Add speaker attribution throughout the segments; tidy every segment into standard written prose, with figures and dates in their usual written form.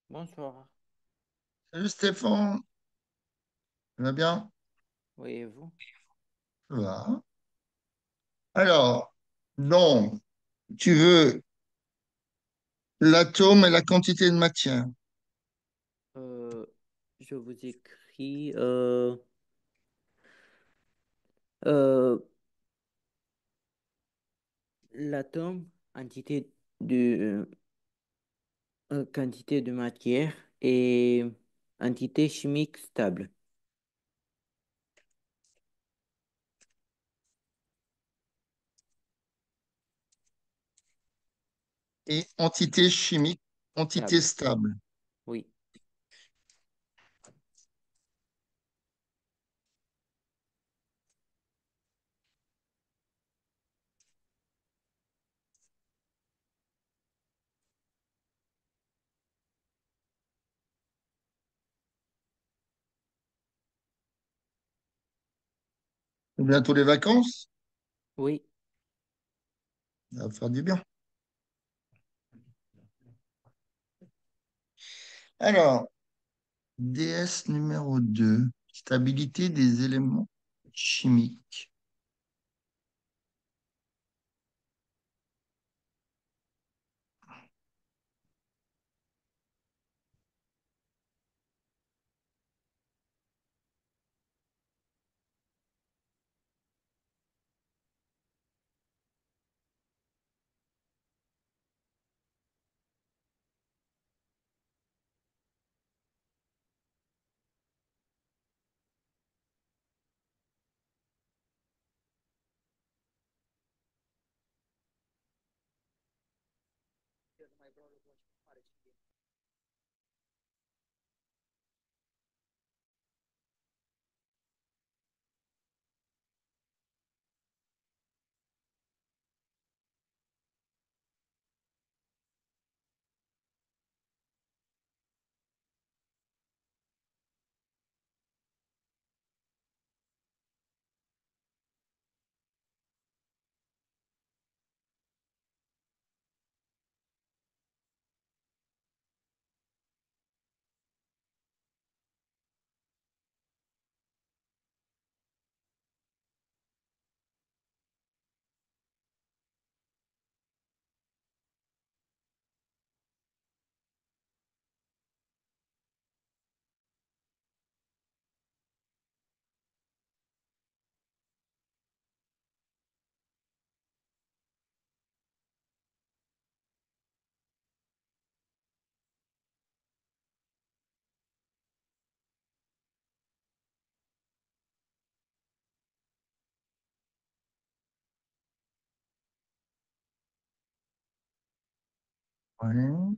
Speaker 1: Bonsoir.
Speaker 2: Salut Stéphane, ça va bien?
Speaker 1: Oui, et vous?
Speaker 2: Ça va. Alors, donc, tu veux l'atome et la quantité de matière.
Speaker 1: Euh, je vous écris euh, l'atome, quantité de matière et entité chimique stable.
Speaker 2: Et entité chimique, entité
Speaker 1: Stable,
Speaker 2: stable.
Speaker 1: oui.
Speaker 2: C'est bientôt les vacances,
Speaker 1: Oui,
Speaker 2: ça va faire du bien. Alors, DS numéro 2, stabilité des éléments chimiques. Ouais.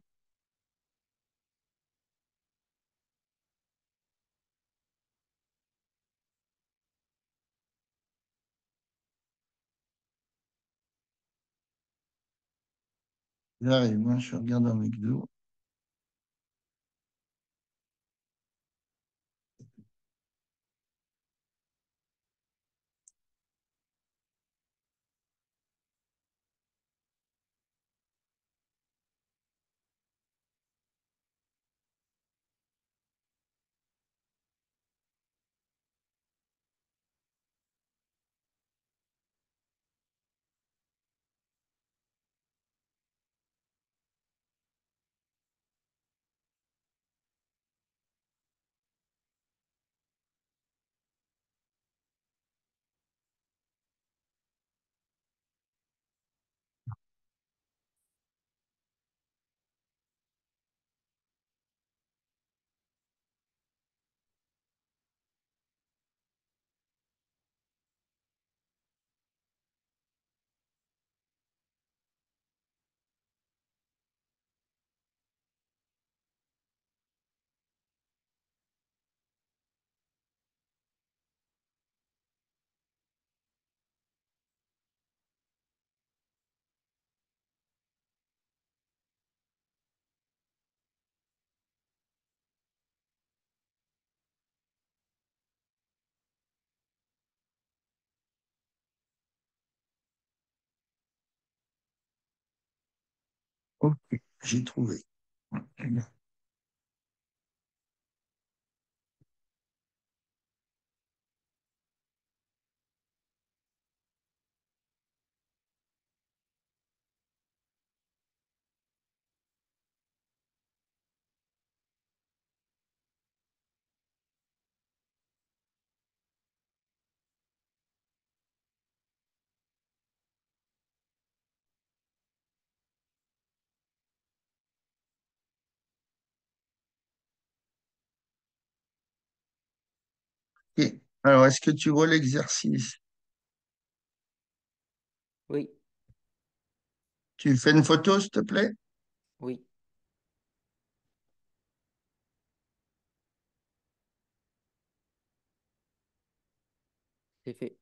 Speaker 2: J'arrive, moi, je regarde un McDo. Ok, j'ai trouvé. Ok. Alors, est-ce que tu vois l'exercice?
Speaker 1: Oui,
Speaker 2: Tu fais une photo, s'il te plaît?
Speaker 1: oui, c'est fait.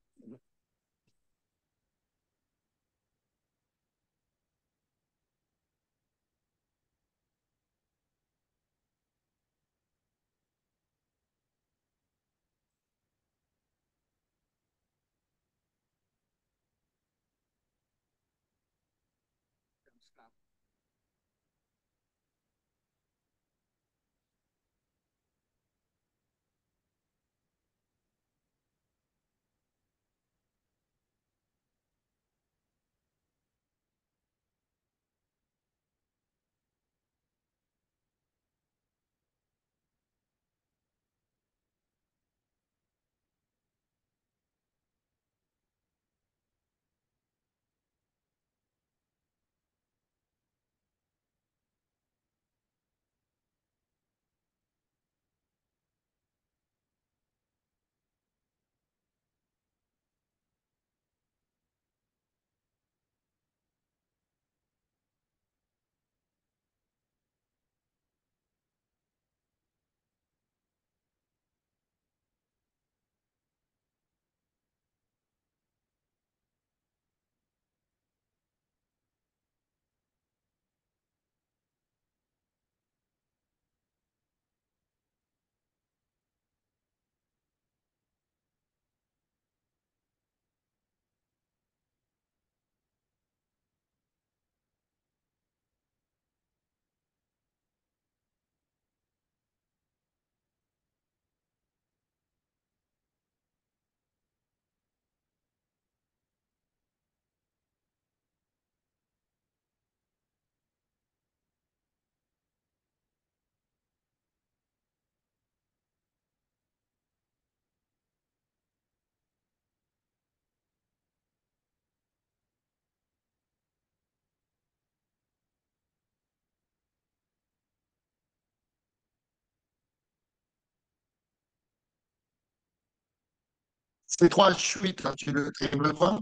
Speaker 2: C'est 3 H8, là, tu arrives à le voir?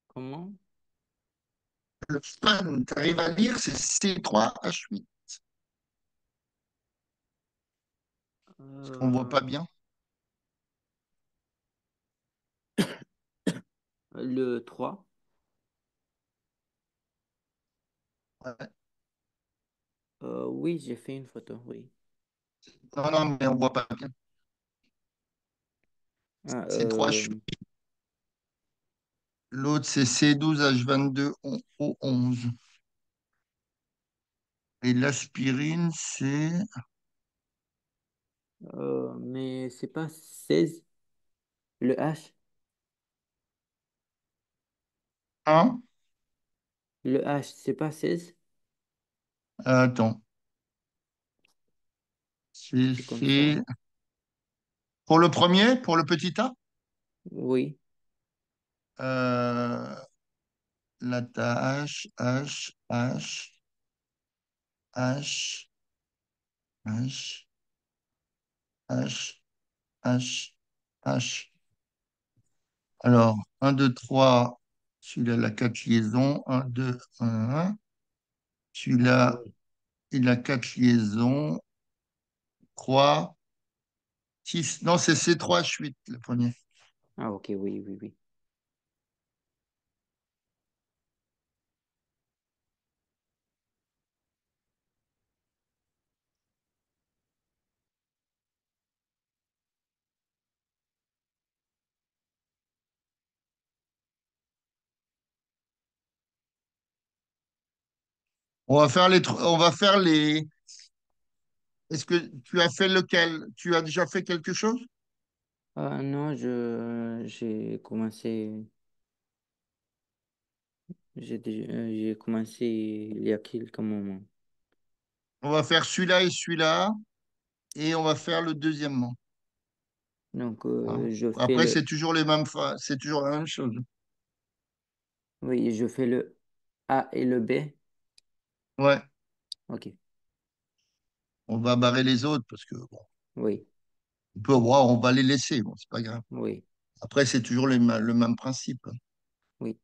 Speaker 1: Comment?
Speaker 2: Le span, tu arrives à lire, c'est C3H8. On voit
Speaker 1: Euh,
Speaker 2: pas bien.
Speaker 1: le 3.
Speaker 2: Ouais.
Speaker 1: Oui, j'ai fait une photo, oui.
Speaker 2: Non, non, mais on voit pas bien.
Speaker 1: Ah,
Speaker 2: C'est 3H8. L'autre, c'est C12H22O11. Et l'aspirine, c'est
Speaker 1: mais c'est pas 16 le H.
Speaker 2: un.
Speaker 1: Le H, c'est pas 16.
Speaker 2: Attends, c'est
Speaker 1: C'est comme ça.
Speaker 2: fait. Pour le premier, pour le petit A,
Speaker 1: Oui.
Speaker 2: euh, la tâche, H, H, H, H, H. Alors, un 2 3 celui-là, la 4 liaisons. Un 2 1
Speaker 1: Ah
Speaker 2: celui-là,
Speaker 1: oui.
Speaker 2: il a 4 liaisons. 3 6 non, c'est C3H8, le premier.
Speaker 1: Ah ok, oui, oui, oui.
Speaker 2: On va faire les. Est-ce que tu as fait lequel? Tu as déjà fait quelque chose?
Speaker 1: Ah non, j'ai commencé il y a quelques moments.
Speaker 2: On va faire celui-là et celui-là, et on va faire le deuxièmement.
Speaker 1: Donc,
Speaker 2: Hein.
Speaker 1: je fais
Speaker 2: Après,
Speaker 1: le,
Speaker 2: c'est toujours les mêmes c'est toujours la même chose.
Speaker 1: oui, je fais le A et le B.
Speaker 2: Ouais,
Speaker 1: Ok,
Speaker 2: on va barrer les autres parce que bon.
Speaker 1: oui.
Speaker 2: On va les laisser, bon, c'est pas grave.
Speaker 1: Oui,
Speaker 2: Après, c'est toujours le même principe.
Speaker 1: oui.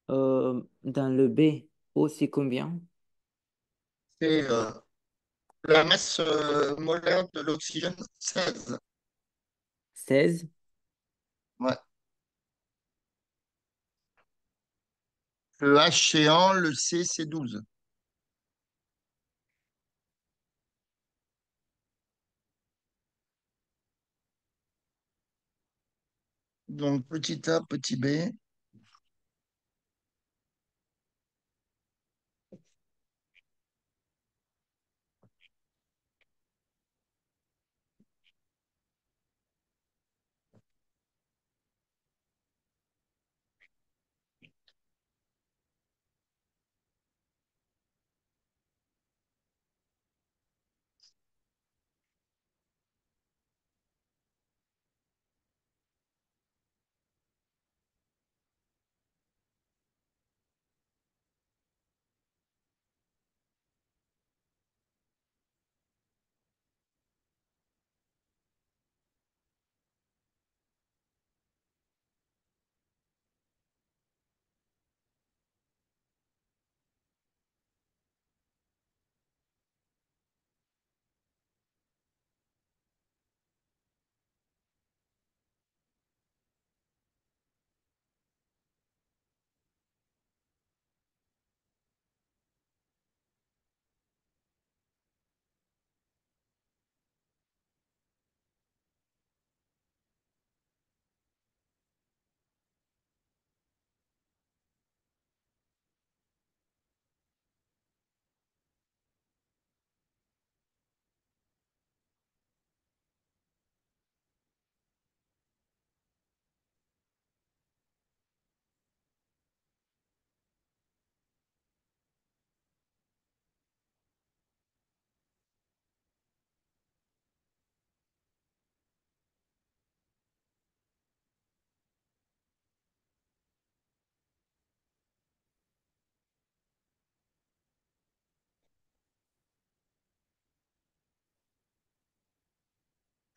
Speaker 1: Dans le B, O, c'est combien?
Speaker 2: C'est la masse molaire de l'oxygène, 16.
Speaker 1: 16.
Speaker 2: Ouais. Le H, c'est 1, le C, c'est 12. Donc, petit a, petit b.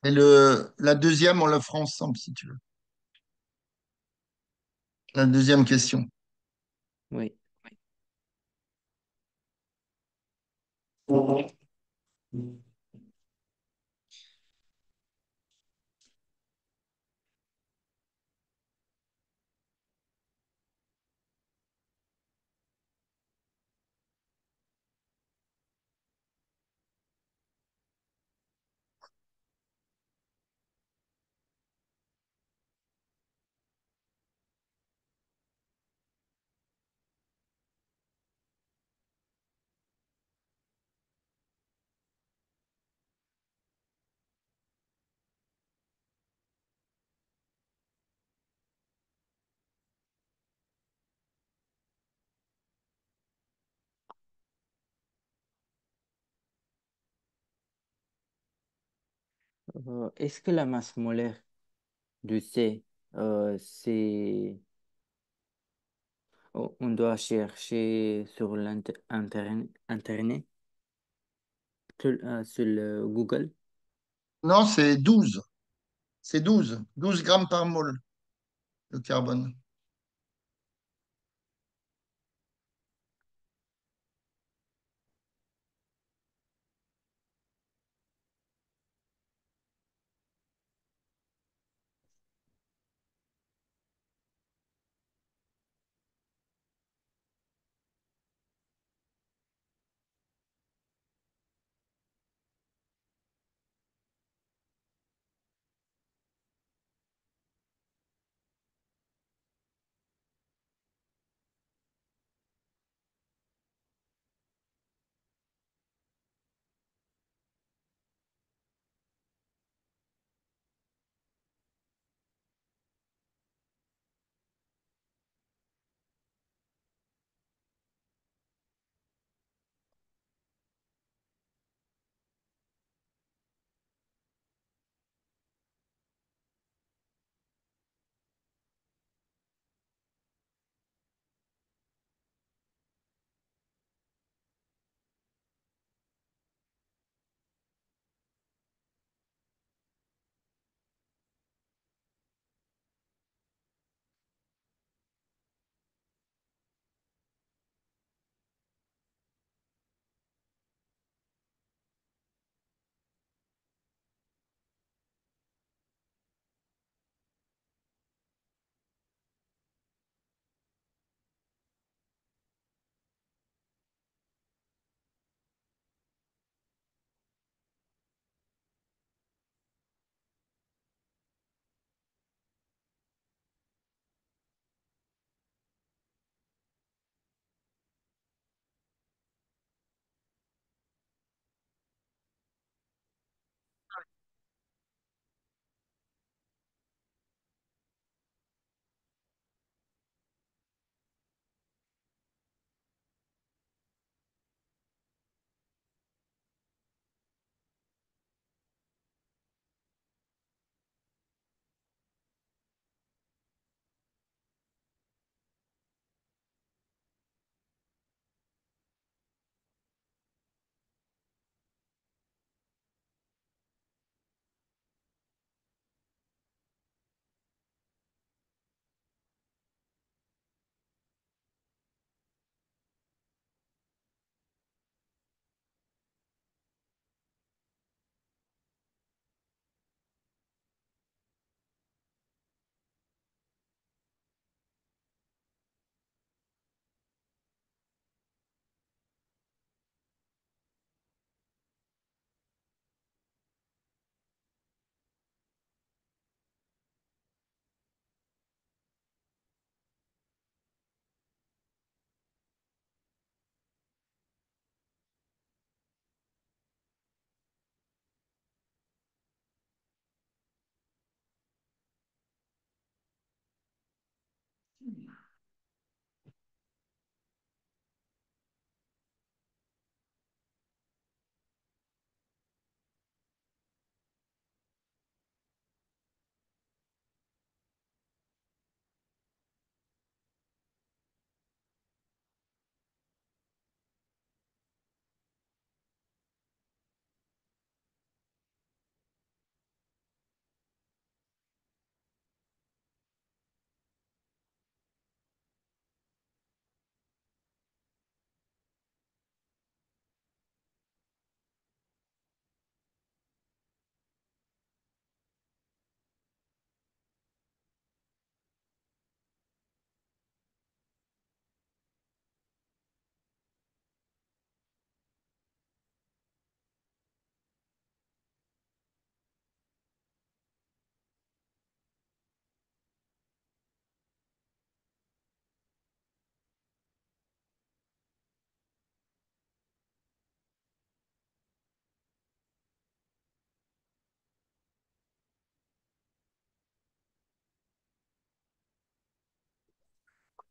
Speaker 2: Et la deuxième, on la fera ensemble, si tu veux. La deuxième question.
Speaker 1: Oui. Est-ce que la masse molaire du C, c'est, on doit chercher sur Internet, sur le Google?
Speaker 2: Non, c'est 12. C'est 12 grammes par mol, le carbone.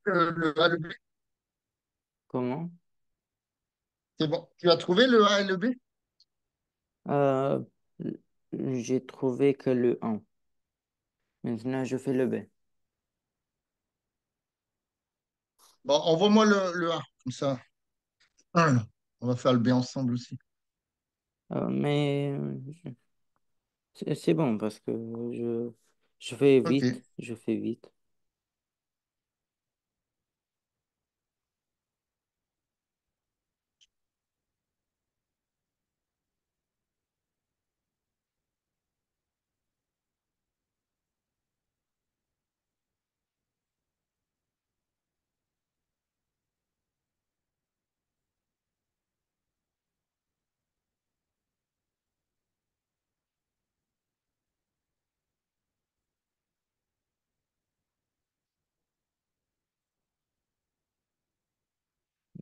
Speaker 2: Le A, le B,
Speaker 1: Comment?
Speaker 2: c'est bon. Tu as trouvé le A et le B?
Speaker 1: Euh, J'ai trouvé que le un. Maintenant, je fais le B.
Speaker 2: Bon, envoie-moi le A, comme ça. On va faire le B ensemble aussi.
Speaker 1: Mais c'est bon parce que je fais
Speaker 2: Ok.
Speaker 1: vite. Je fais vite.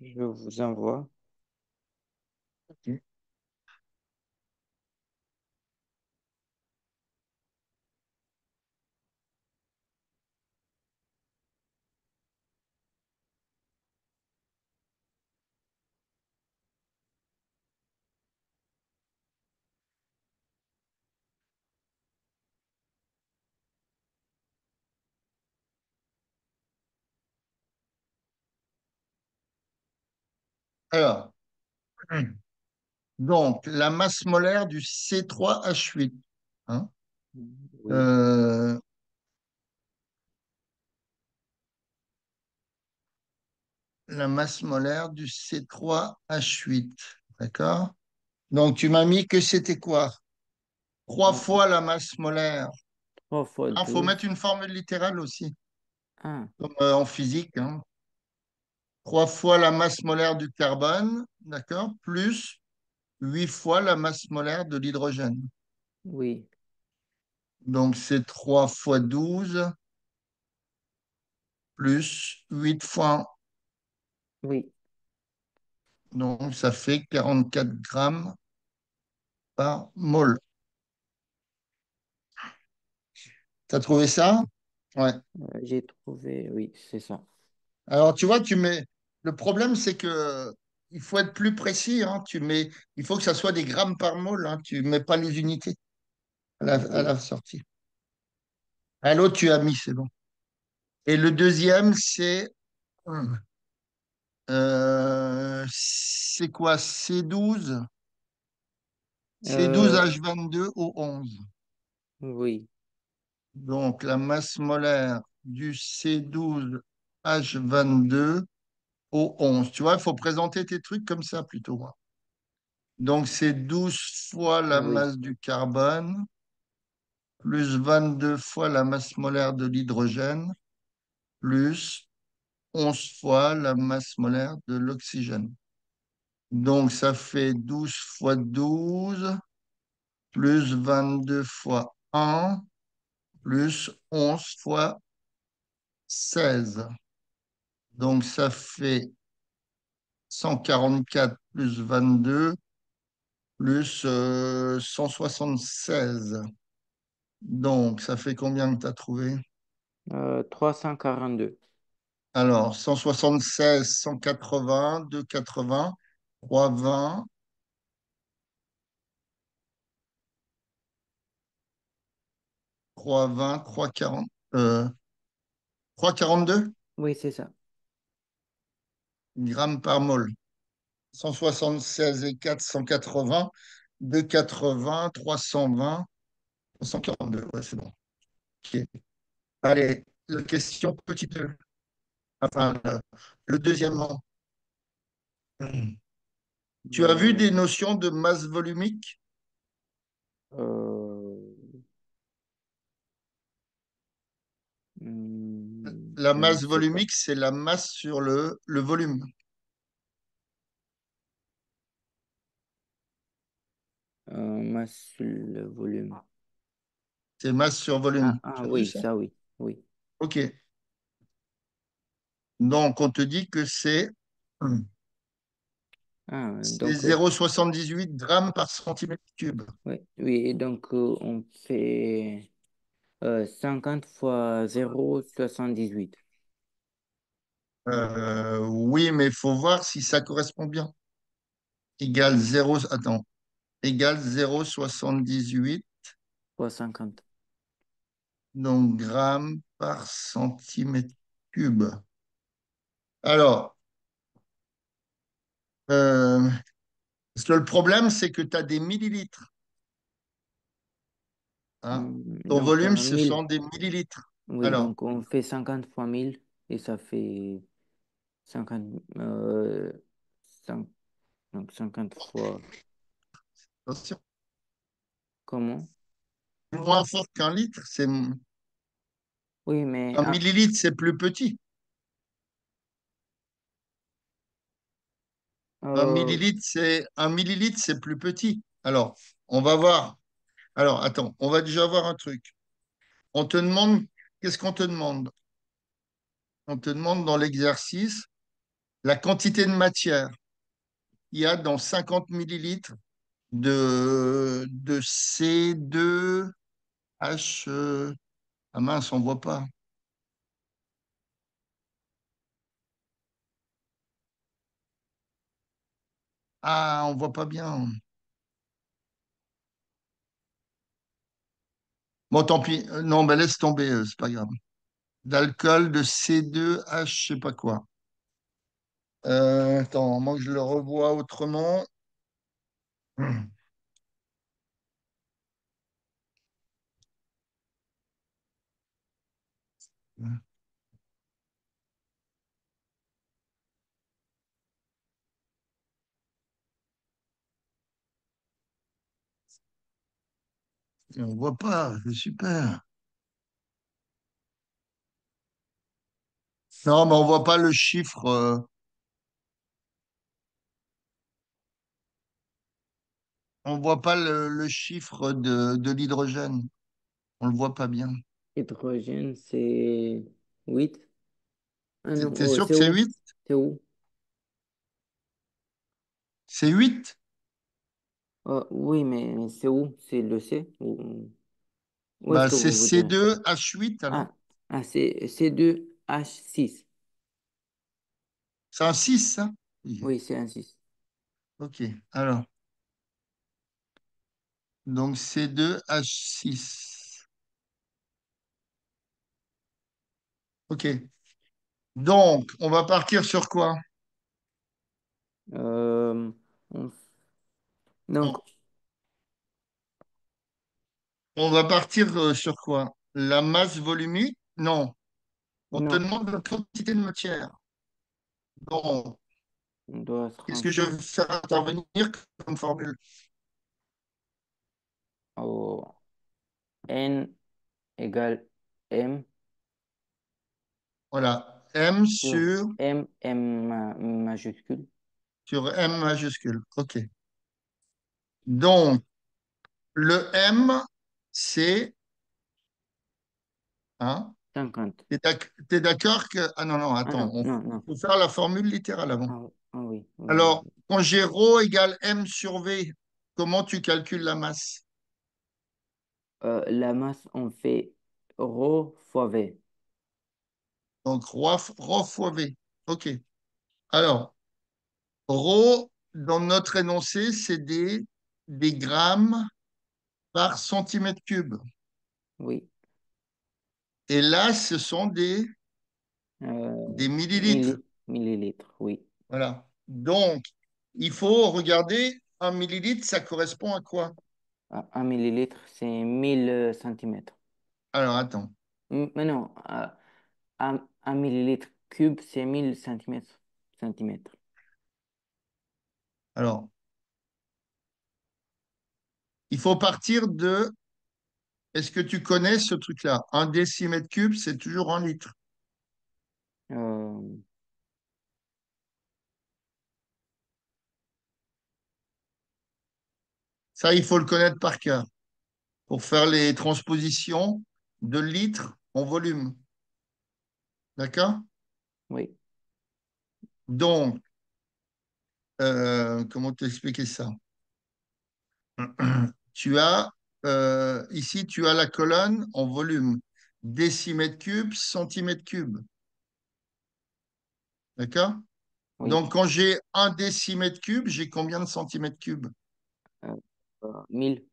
Speaker 1: Je vous envoie.
Speaker 2: Ok. Alors, donc, la masse molaire du C3H8. Hein.
Speaker 1: Oui.
Speaker 2: Euh, la masse molaire du C3H8. D'accord? Donc, tu m'as mis que c'était quoi? Trois
Speaker 1: Euh,
Speaker 2: fois la masse molaire.
Speaker 1: 3 fois
Speaker 2: Il faut
Speaker 1: 12.
Speaker 2: mettre une formule littérale aussi,
Speaker 1: Ah,
Speaker 2: comme en physique. Hein. Trois fois la masse molaire du carbone, d'accord? Plus 8 fois la masse molaire de l'hydrogène.
Speaker 1: oui.
Speaker 2: Donc, c'est 3 fois 12 plus 8 fois.
Speaker 1: Oui.
Speaker 2: Donc, ça fait 44 grammes par mol. T'as trouvé ça? Ouais.
Speaker 1: J'ai trouvé. Oui, c'est ça.
Speaker 2: Alors, tu vois, tu mets. Le problème, c'est que il faut être plus précis. Hein. Tu mets. Il faut que ça soit des grammes par mol. Hein. Tu mets pas les unités à
Speaker 1: Oui.
Speaker 2: la sortie. À l'autre, tu as mis, c'est bon. Et le deuxième, c'est quoi? C12.
Speaker 1: Euh,
Speaker 2: C12H22O11.
Speaker 1: oui.
Speaker 2: Donc, la masse molaire du C12H22O11. Tu vois, il faut présenter tes trucs comme ça plutôt. Hein. Donc, c'est 12 fois la
Speaker 1: Oui.
Speaker 2: masse du carbone, plus 22 fois la masse molaire de l'hydrogène, plus 11 fois la masse molaire de l'oxygène. Donc, ça fait 12 fois 12 plus 22 fois 1, plus 11 fois 16. Donc, ça fait 144 plus 22 plus 176. Donc, ça fait combien que tu as trouvé?
Speaker 1: 342.
Speaker 2: Alors, 176, 180, 280, 320, 320, 340, 342
Speaker 1: Oui, c'est ça.
Speaker 2: grammes par mol. 176 et 4, 180, 280, 320, 142. Ouais, c'est bon. Ok. Allez, la question petit 2. Enfin, le deuxièmement. Tu as vu des
Speaker 1: Euh,
Speaker 2: notions de masse volumique?
Speaker 1: euh,
Speaker 2: La
Speaker 1: je ne
Speaker 2: masse
Speaker 1: sais pas.
Speaker 2: volumique, c'est la masse sur le volume.
Speaker 1: Masse sur le volume.
Speaker 2: C'est masse sur volume.
Speaker 1: Ah,
Speaker 2: Tu as vu
Speaker 1: oui,
Speaker 2: ça?
Speaker 1: ça, oui. Oui.
Speaker 2: OK. Donc, on te dit que c'est
Speaker 1: Donc,
Speaker 2: 0,78 grammes par centimètre cube.
Speaker 1: oui, oui, et donc on fait 50 fois 0,78.
Speaker 2: Oui, mais il faut voir si ça correspond bien. Égale 0, attends, égale 0,78.
Speaker 1: fois 50.
Speaker 2: Donc, grammes par centimètre cube. Alors, euh, parce que le problème, c'est que tu as des millilitres. Hein. Ton
Speaker 1: Donc,
Speaker 2: volume, ce
Speaker 1: 1000.
Speaker 2: sont des millilitres.
Speaker 1: Oui,
Speaker 2: Alors,
Speaker 1: donc on fait 50 fois 1000 et ça fait 50. Cinq- donc 50 fois.
Speaker 2: attention,
Speaker 1: Comment?
Speaker 2: moins fort qu'un litre, c'est
Speaker 1: Oui, mais
Speaker 2: un millilitre, c'est plus petit.
Speaker 1: euh,
Speaker 2: Un millilitre, c'est plus petit. Alors, on va voir. Alors, attends, on va déjà voir un truc. On te demande, qu'est-ce qu'on te demande? On te demande dans l'exercice la quantité de matière qu'il y a dans 50 millilitres de C2H. Ah mince, on voit pas. Ah, on voit pas bien. Bon, tant pis. Non, ben laisse tomber, c'est pas grave. D'alcool, de C2H, je sais pas quoi. Attends, moi je le revois autrement. On voit pas, c'est super. Non, mais on voit pas le chiffre. On voit pas le chiffre de l'hydrogène. On le voit pas bien.
Speaker 1: hydrogène, c'est 8. Ah non,
Speaker 2: T'es sûr
Speaker 1: c'est
Speaker 2: que c'est
Speaker 1: où?
Speaker 2: 8?
Speaker 1: C'est où?
Speaker 2: C'est 8?
Speaker 1: Oui, mais c'est où? C'est le C? Où est-ce
Speaker 2: Bah,
Speaker 1: que
Speaker 2: c'est
Speaker 1: vous voudrez?
Speaker 2: C2H8 alors.
Speaker 1: Ah, c'est 2H6.
Speaker 2: C'est un 6, ça? Oui.
Speaker 1: Oui, c'est un 6.
Speaker 2: Ok. Alors, donc C2H6. Ok. Donc, on va partir sur quoi?
Speaker 1: Euh, on- donc,
Speaker 2: On, on va partir sur quoi? La masse volumique? Non. On te
Speaker 1: non,
Speaker 2: demande la quantité de matière. Donc,
Speaker 1: on doit se
Speaker 2: qu'est-ce que je
Speaker 1: transformer
Speaker 2: vais faire intervenir comme formule?
Speaker 1: au N égale M
Speaker 2: Voilà. M
Speaker 1: sur majuscule
Speaker 2: sur M majuscule. OK. Donc, le M, c'est, hein,
Speaker 1: 50.
Speaker 2: t'es d'accord que, ah non, non,
Speaker 1: Ah
Speaker 2: attends,
Speaker 1: non, non, non.
Speaker 2: faut faire la formule littérale avant.
Speaker 1: Oui, oui, oui.
Speaker 2: Alors, quand j'ai ρ égale M sur V, comment tu calcules la masse?
Speaker 1: La masse, on fait ρ fois V.
Speaker 2: Donc, ρ fois V. OK. Alors, ρ, dans notre énoncé, c'est des grammes par centimètre cube.
Speaker 1: Oui.
Speaker 2: Et là, ce sont des millilitres.
Speaker 1: Millilitres, oui.
Speaker 2: Voilà. Donc, il faut regarder un millilitre, ça correspond à quoi?
Speaker 1: Un millilitre, c'est 1000 centimètres.
Speaker 2: Alors, attends.
Speaker 1: Mais non, un millilitre cube, c'est 1000 centimètres. Centimètres.
Speaker 2: Alors, il faut partir de. Est-ce que tu connais ce truc-là? Un décimètre cube, c'est toujours un litre.
Speaker 1: Euh,
Speaker 2: Ça, il faut le connaître par cœur pour faire les transpositions de litres en volume. D'accord?
Speaker 1: oui,
Speaker 2: Donc, comment t'expliquer ça? Tu as, ici, tu as la colonne en volume. Décimètre cube, centimètre cube. D'accord?
Speaker 1: oui.
Speaker 2: Donc, quand j'ai un décimètre cube, j'ai combien de centimètres cubes?
Speaker 1: 1000.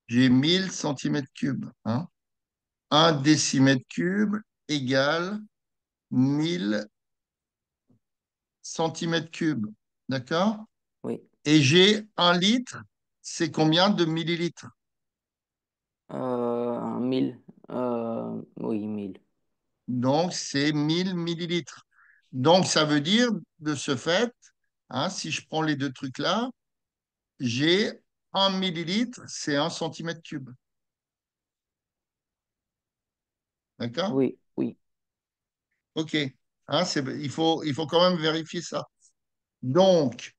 Speaker 2: j'ai 1000 centimètres cubes. Hein. 1 décimètre cube égale 1000 centimètres cubes. D'accord?
Speaker 1: Oui.
Speaker 2: Et j'ai 1 litre, c'est combien de millilitres?
Speaker 1: 1000. Oui, 1000.
Speaker 2: Donc, c'est 1000 millilitres. Donc, ça veut dire, de ce fait, hein, si je prends les deux trucs là, j'ai 1 millilitre, c'est 1 centimètre cube. D'accord?
Speaker 1: Oui, oui,
Speaker 2: OK. Hein, il faut quand même vérifier ça. Donc,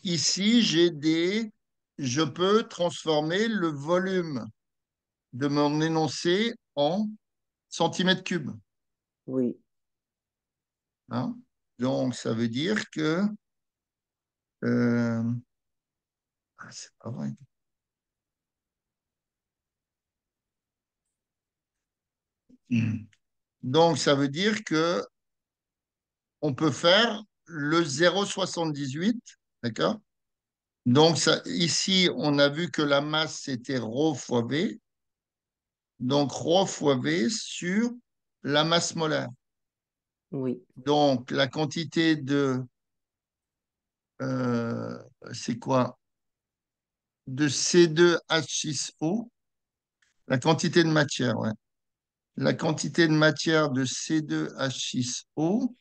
Speaker 2: ici, je peux transformer le volume de mon énoncé en centimètres cubes.
Speaker 1: oui.
Speaker 2: Hein. Donc, ça veut dire que... euh, c'est pas vrai. Donc, ça veut dire que on peut faire le 0,78, d'accord? Donc, ça, ici, on a vu que la masse, c'était ρ fois V. Donc, ρ fois V sur la masse molaire.
Speaker 1: Oui,
Speaker 2: Donc, la quantité de... euh, c'est quoi? De C2H6O, la quantité de matière, ouais. La quantité de matière de C2H6O,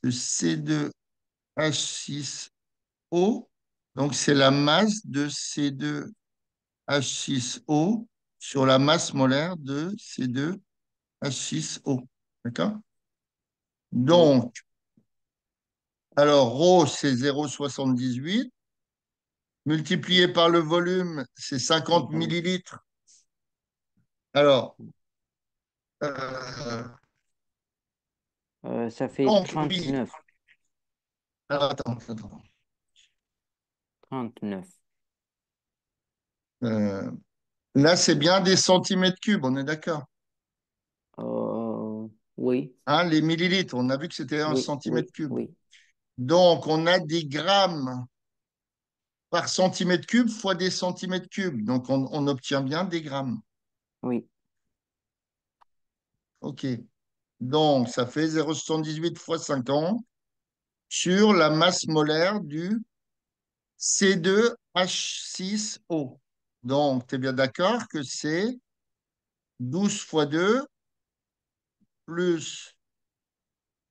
Speaker 2: de C2H6O, donc c'est la masse de C2H6O sur la masse molaire de C2H6O. D'accord?
Speaker 1: oui.
Speaker 2: Donc, alors, ρ, c'est 0,78. Multiplié par le volume, c'est 50
Speaker 1: 50.
Speaker 2: millilitres. Alors, euh,
Speaker 1: Ça fait
Speaker 2: donc, oui.
Speaker 1: 39.
Speaker 2: Alors, attends.
Speaker 1: 39.
Speaker 2: Euh, là, c'est bien des centimètres cubes, on est d'accord.
Speaker 1: Oui,
Speaker 2: Hein, les millilitres, on a vu que c'était un
Speaker 1: oui,
Speaker 2: centimètre
Speaker 1: oui,
Speaker 2: cube.
Speaker 1: oui,
Speaker 2: Donc, on a des grammes par centimètre cube fois des centimètres cubes. Donc, on obtient bien des grammes.
Speaker 1: oui,
Speaker 2: OK. Donc, ça fait 0,78 fois 50 sur la masse molaire du C2H6O. Donc, tu es bien d'accord que c'est 12 fois 2 plus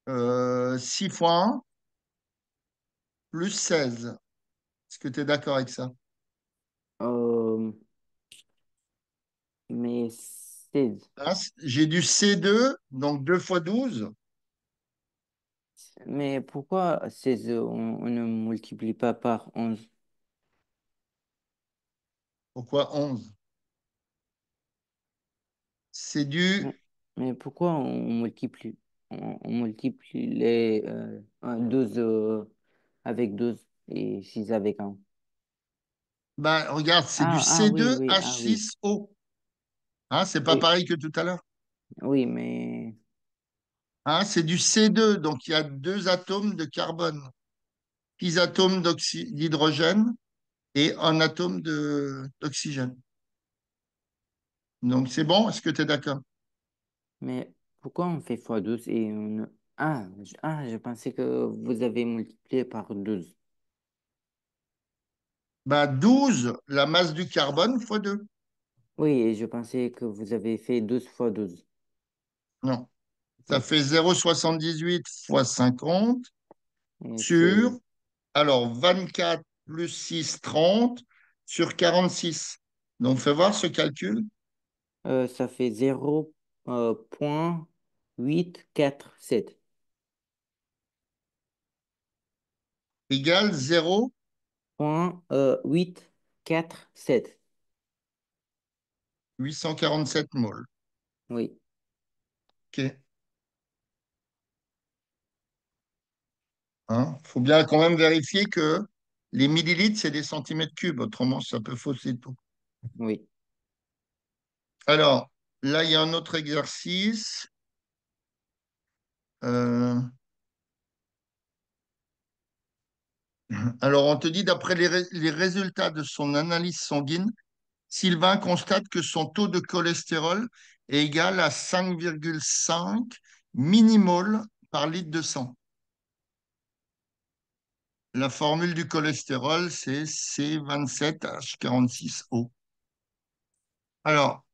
Speaker 2: 6 fois 1 plus 16. Est-ce que tu es d'accord avec ça?
Speaker 1: Euh, mais 16.
Speaker 2: Hein, j'ai du C2, donc 2 fois 12.
Speaker 1: Mais pourquoi 16 on ne multiplie pas par 11?
Speaker 2: Pourquoi 11? C'est du...
Speaker 1: Mais, mais pourquoi on multiplie? On multiplie les 12 avec 12 et 6 avec un.
Speaker 2: Ben, regarde, c'est du
Speaker 1: Ah, oui, oui, ah, oui.
Speaker 2: C2H6O. Hein, c'est pas
Speaker 1: Oui,
Speaker 2: pareil que tout à l'heure.
Speaker 1: oui, mais...
Speaker 2: Hein, c'est du C2, donc il y a deux atomes de carbone, 6 atomes d'hydrogène et un atome d'oxygène. Donc c'est bon, est-ce que tu es d'accord?
Speaker 1: Mais pourquoi on fait fois 12 et on... je pensais que vous avez multiplié par 12.
Speaker 2: Ben, 12, la masse du carbone fois 2.
Speaker 1: Oui, et je pensais que vous avez fait 12 fois 12.
Speaker 2: Non, ça
Speaker 1: Oui,
Speaker 2: fait 0,78 fois 50
Speaker 1: et
Speaker 2: sur,
Speaker 1: c'est...
Speaker 2: alors 24 plus 6, 30 sur 46. Donc fais voir ce calcul,
Speaker 1: ça fait 0,847.
Speaker 2: égale 0,847
Speaker 1: .847.
Speaker 2: moles.
Speaker 1: Oui,
Speaker 2: OK. Hein? Faut bien quand même vérifier que les millilitres, c'est des centimètres cubes, autrement ça peut fausser tout.
Speaker 1: oui.
Speaker 2: Alors, là, il y a un autre exercice. Euh, Alors, on te dit, d'après les résultats de son analyse sanguine, Sylvain constate que son taux de cholestérol est égal à 5,5 millimoles par litre de sang. La formule du cholestérol, c'est C27H46O. Alors,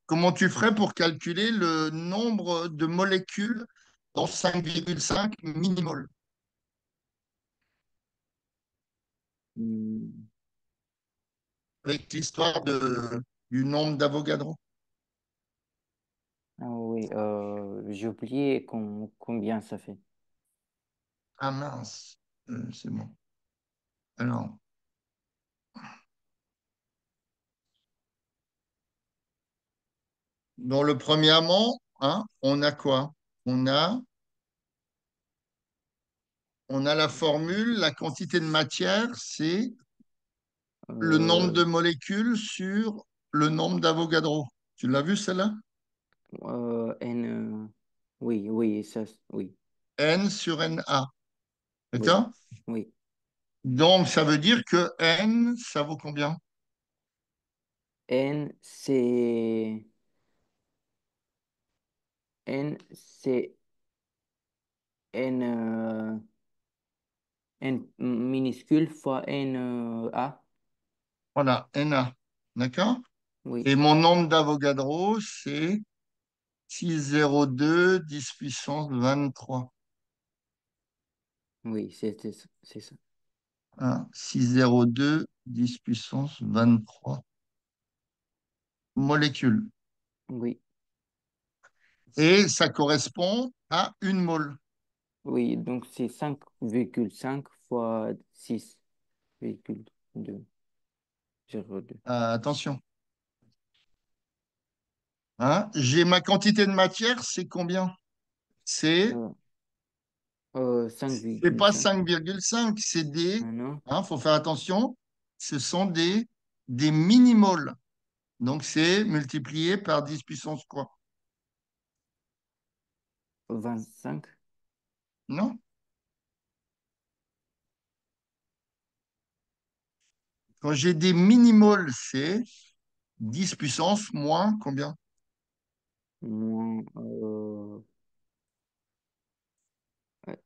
Speaker 2: comment tu ferais pour calculer le nombre de molécules dans 5,5 millimoles
Speaker 1: Hmm.
Speaker 2: avec l'histoire du nombre d'Avogadro?
Speaker 1: Ah oui, j'ai oublié combien ça fait.
Speaker 2: Ah mince, c'est bon. Alors, dans le premièrement, hein, on a quoi? On a, on a la formule, la quantité de matière, c'est le nombre
Speaker 1: Euh,
Speaker 2: de molécules sur le nombre d'Avogadro. Tu l'as vu celle-là?
Speaker 1: N, oui, oui, oui,
Speaker 2: N sur Na.
Speaker 1: oui,
Speaker 2: D'accord?
Speaker 1: oui.
Speaker 2: Donc, ça veut dire que N, ça vaut combien?
Speaker 1: N, c'est N, N minuscule fois N, A.
Speaker 2: Voilà, Na. D'accord?
Speaker 1: Oui,
Speaker 2: Et mon nombre d'Avogadro, c'est 602 10 puissance 23.
Speaker 1: oui, c'est ça.
Speaker 2: Hein, 602 10 puissance 23 molécules.
Speaker 1: Oui,
Speaker 2: Et ça correspond à une mole.
Speaker 1: oui, donc c'est 5,5 fois 6,202.
Speaker 2: Attention. Hein, j'ai ma quantité de matière, c'est combien? C'est
Speaker 1: Euh,
Speaker 2: c'est pas
Speaker 1: 5,5.
Speaker 2: 5,5, c'est des,
Speaker 1: Ah non,
Speaker 2: faut faire attention, ce sont des minimoles. Donc c'est multiplié par 10 puissance quoi?
Speaker 1: 25.
Speaker 2: Non? Quand j'ai des minimoles, c'est 10 puissance moins combien?
Speaker 1: Moins, ouais,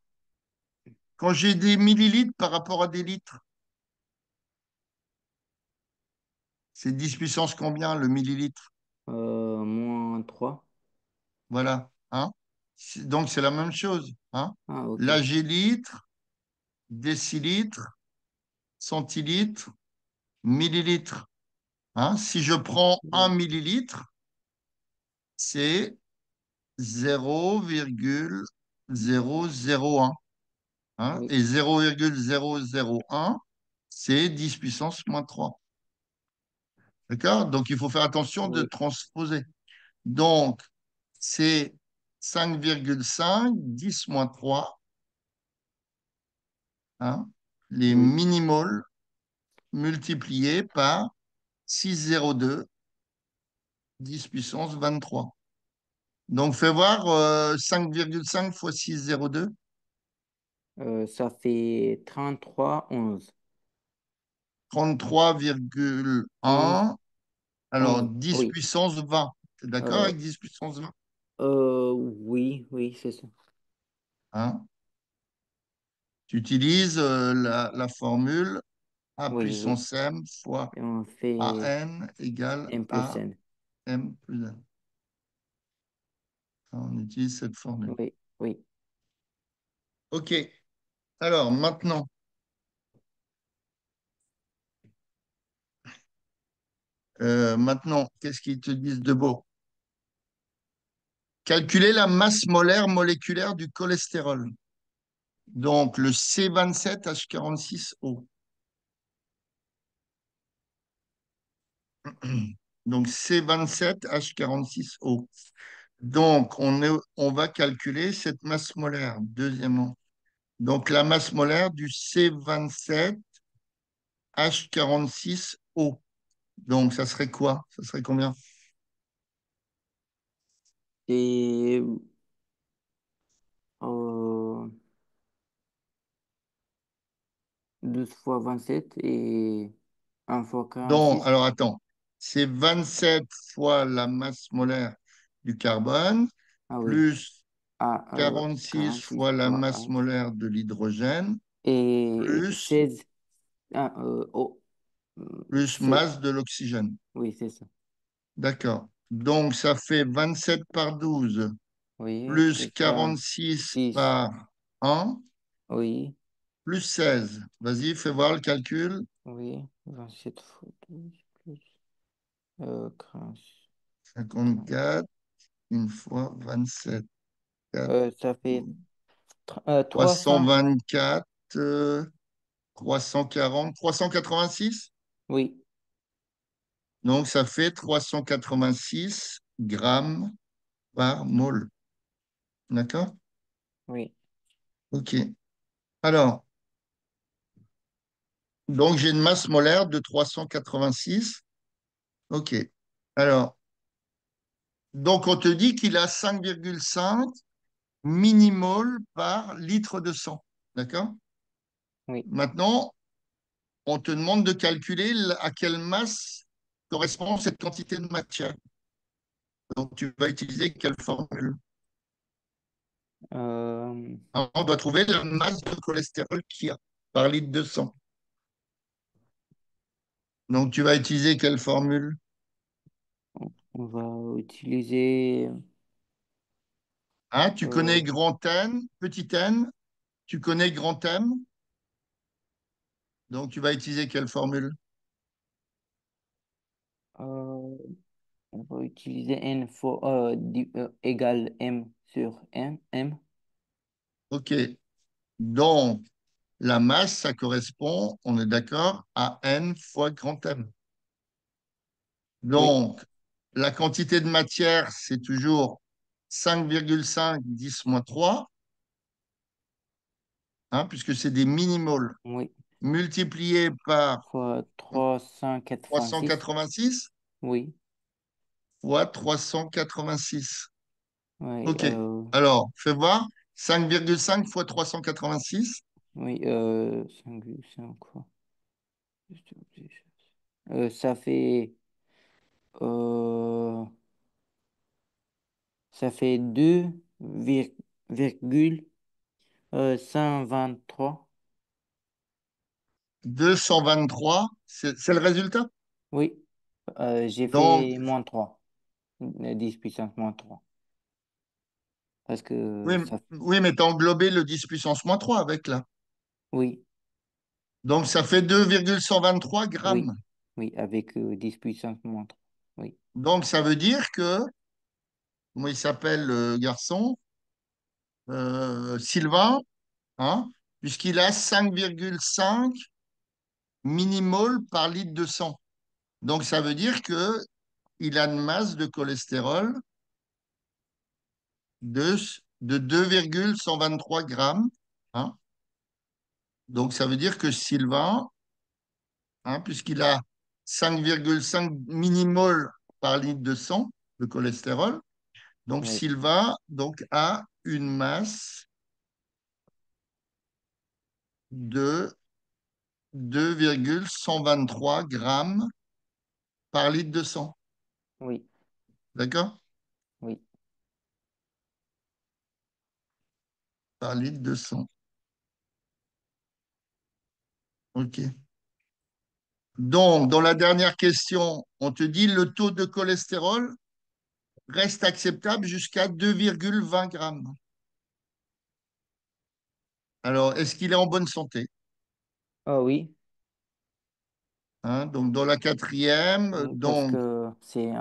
Speaker 2: Quand j'ai des millilitres par rapport à des litres, c'est 10 puissance combien le millilitre?
Speaker 1: moins 3.
Speaker 2: Voilà. Hein? Donc c'est la même chose. Hein?
Speaker 1: Ah, ok.
Speaker 2: L'agilitre, décilitre, centilitre, millilitre. Hein? Si je prends un
Speaker 1: Oui,
Speaker 2: millilitre, c'est 0,001. Hein?
Speaker 1: oui,
Speaker 2: Et 0,001, c'est 10 puissance moins 3. D'accord? Donc il faut faire attention de
Speaker 1: oui,
Speaker 2: transposer. Donc c'est 5,5, 10 moins 3, hein? Les
Speaker 1: oui.
Speaker 2: minimoles multipliés par 6,02, 10 puissance 23. Donc fais voir 5,5 fois 6,02.
Speaker 1: Ça fait 33,11. 11,
Speaker 2: 33,1. Alors
Speaker 1: 11,
Speaker 2: 10
Speaker 1: oui.
Speaker 2: puissance 20. Tu es d'accord
Speaker 1: Euh,
Speaker 2: avec 10 puissance 20?
Speaker 1: oui, oui, c'est ça.
Speaker 2: Hein? Tu utilises la formule A
Speaker 1: Oui, oui.
Speaker 2: puissance M fois
Speaker 1: Et on fait
Speaker 2: AN égale
Speaker 1: M plus
Speaker 2: A
Speaker 1: N.
Speaker 2: M plus N. On utilise cette formule.
Speaker 1: Oui, oui.
Speaker 2: OK. Alors maintenant, qu'est-ce qu'ils te disent de beau? Calculer la masse molaire moléculaire du cholestérol. Donc le C27H46O. Donc C27H46O. Donc on va calculer cette masse molaire, deuxièmement. Donc la masse molaire du C27H46O. Donc ça serait quoi? Ça serait combien?
Speaker 1: Et euh, 12 fois 27 et un fois
Speaker 2: Donc,
Speaker 1: 46.
Speaker 2: alors attends, c'est 27 fois la masse molaire du carbone,
Speaker 1: Ah oui.
Speaker 2: plus
Speaker 1: Ah,
Speaker 2: 46
Speaker 1: 46
Speaker 2: fois la
Speaker 1: fois
Speaker 2: masse
Speaker 1: 1.
Speaker 2: molaire de l'hydrogène,
Speaker 1: Et
Speaker 2: plus,
Speaker 1: 16. Ah,
Speaker 2: plus
Speaker 1: c'est,
Speaker 2: masse de l'oxygène.
Speaker 1: oui, c'est ça.
Speaker 2: D'accord. Donc, ça fait 27 par 12
Speaker 1: Oui,
Speaker 2: plus
Speaker 1: plus
Speaker 2: 46
Speaker 1: 46.
Speaker 2: par 1
Speaker 1: Oui,
Speaker 2: plus 16. Vas-y, fais voir le calcul.
Speaker 1: oui. 27 fois 12 plus 15.
Speaker 2: 54, une fois 27. 4,
Speaker 1: Ça fait 300.
Speaker 2: 324, 340, 386.
Speaker 1: Oui,
Speaker 2: Donc, ça fait 386 grammes par mol. D'accord?
Speaker 1: oui.
Speaker 2: OK. Alors, donc j'ai une masse molaire de 386. OK. Alors, donc on te dit qu'il a 5,5 millimol par litre de sang. D'accord?
Speaker 1: Oui.
Speaker 2: Maintenant, on te demande de calculer à quelle masse correspond cette quantité de matière. Donc, tu vas utiliser quelle formule?
Speaker 1: Euh,
Speaker 2: Alors, on doit trouver la masse de cholestérol qu'il y a par litre de sang. Donc, tu vas utiliser quelle formule?
Speaker 1: on va utiliser
Speaker 2: Hein, tu connais
Speaker 1: euh,
Speaker 2: grand N, petit n, tu connais grand M, donc tu vas utiliser quelle formule?
Speaker 1: euh, on va utiliser n fois égale m sur m.
Speaker 2: OK. Donc, la masse, ça correspond, on est d'accord, à N fois grand M.
Speaker 1: Oui,
Speaker 2: Donc, la quantité de matière, c'est toujours 5,5 10 moins 3, hein, puisque c'est des millimoles,
Speaker 1: oui.
Speaker 2: multiplié par
Speaker 1: Fois 386.
Speaker 2: 386
Speaker 1: Oui,
Speaker 2: fois 386.
Speaker 1: oui,
Speaker 2: OK. Alors, fais voir. 5,5 fois 386.
Speaker 1: oui, 5 quoi. Ça fait euh, ça fait 2,123.
Speaker 2: 223, c'est le résultat.
Speaker 1: Oui, j'ai
Speaker 2: Donc,
Speaker 1: fait -3, 10 puissance -3. Parce que
Speaker 2: oui,
Speaker 1: ça,
Speaker 2: oui, mais tu as englobé le 10 puissance moins 3 avec là.
Speaker 1: oui,
Speaker 2: Donc, ça fait 2,123
Speaker 1: oui,
Speaker 2: grammes.
Speaker 1: oui, avec 10 puissance -3. Oui,
Speaker 2: Donc, ça veut dire que, comment il s'appelle le garçon? Sylvain, hein, puisqu'il a 5,5 millimoles par litre de sang. Donc, ça veut dire que il a une masse de cholestérol de, de 2,123 grammes. Hein. Donc, ça veut dire que Sylvain, hein, puisqu'il a 5,5 millimoles par litre de sang de cholestérol, donc
Speaker 1: oui,
Speaker 2: Sylvain donc, a une masse de 2,123 grammes par litre de sang.
Speaker 1: oui,
Speaker 2: D'accord?
Speaker 1: oui,
Speaker 2: Par litre de sang. OK. Donc, dans la dernière question, on te dit le taux de cholestérol reste acceptable jusqu'à 2,20 grammes. Alors, est-ce qu'il est en bonne santé?
Speaker 1: ah oui,
Speaker 2: Hein, donc, dans la quatrième,
Speaker 1: oui, parce
Speaker 2: donc,
Speaker 1: que c'est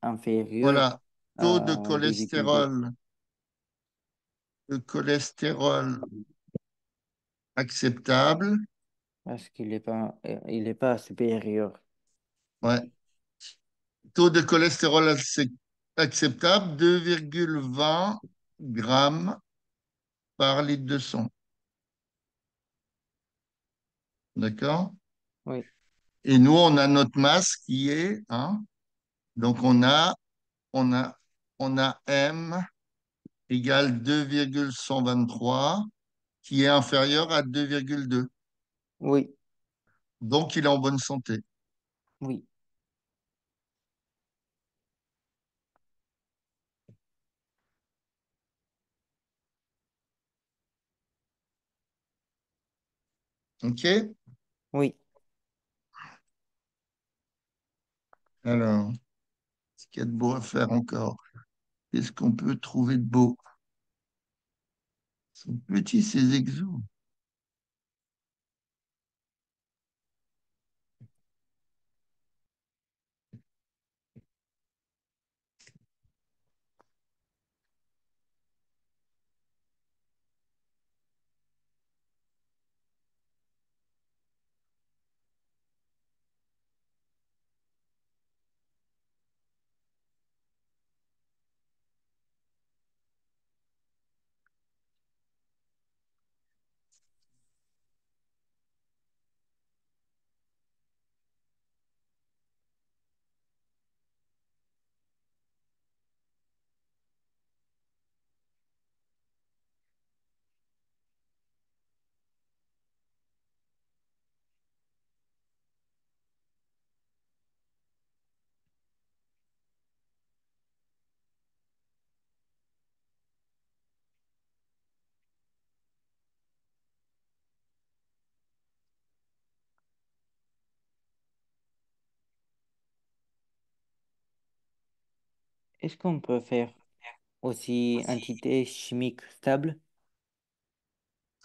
Speaker 1: inférieur
Speaker 2: voilà, taux de
Speaker 1: à 2,2.
Speaker 2: cholestérol acceptable.
Speaker 1: Parce il est pas supérieur.
Speaker 2: Ouais. Taux de cholestérol acceptable, 2,20 grammes par litre de sang. D'accord?
Speaker 1: Oui,
Speaker 2: Et nous, on a notre masse qui est, hein, donc on a, on a M égale 2,123 qui est inférieur à 2,2.
Speaker 1: Oui,
Speaker 2: Donc il est en bonne santé.
Speaker 1: oui,
Speaker 2: OK?
Speaker 1: oui.
Speaker 2: Alors, ce qu'il y a de beau à faire encore? Qu'est-ce qu'on peut trouver de beau? Ils sont petits, ces exos.
Speaker 1: Est-ce qu'on peut faire aussi entité chimique stable?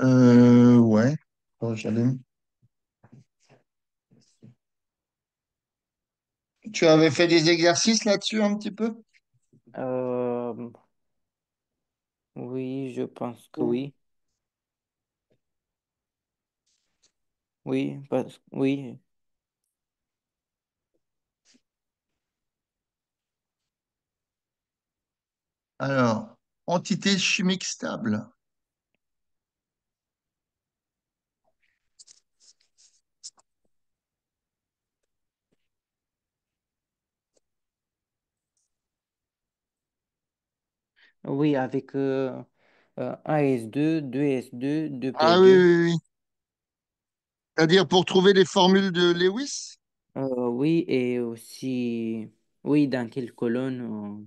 Speaker 2: Ouais. Oh, j'allume. Tu avais fait des exercices là-dessus un petit peu?
Speaker 1: Euh, oui, je pense que
Speaker 2: Oh.
Speaker 1: oui. Oui, oui,
Speaker 2: Alors, entité chimique stable.
Speaker 1: oui, avec 1s2, 2s2,
Speaker 2: Ah oui,
Speaker 1: 2p2.
Speaker 2: oui, oui. C'est-à-dire pour trouver les formules de Lewis?
Speaker 1: Oui, et aussi, oui, dans quelle colonne?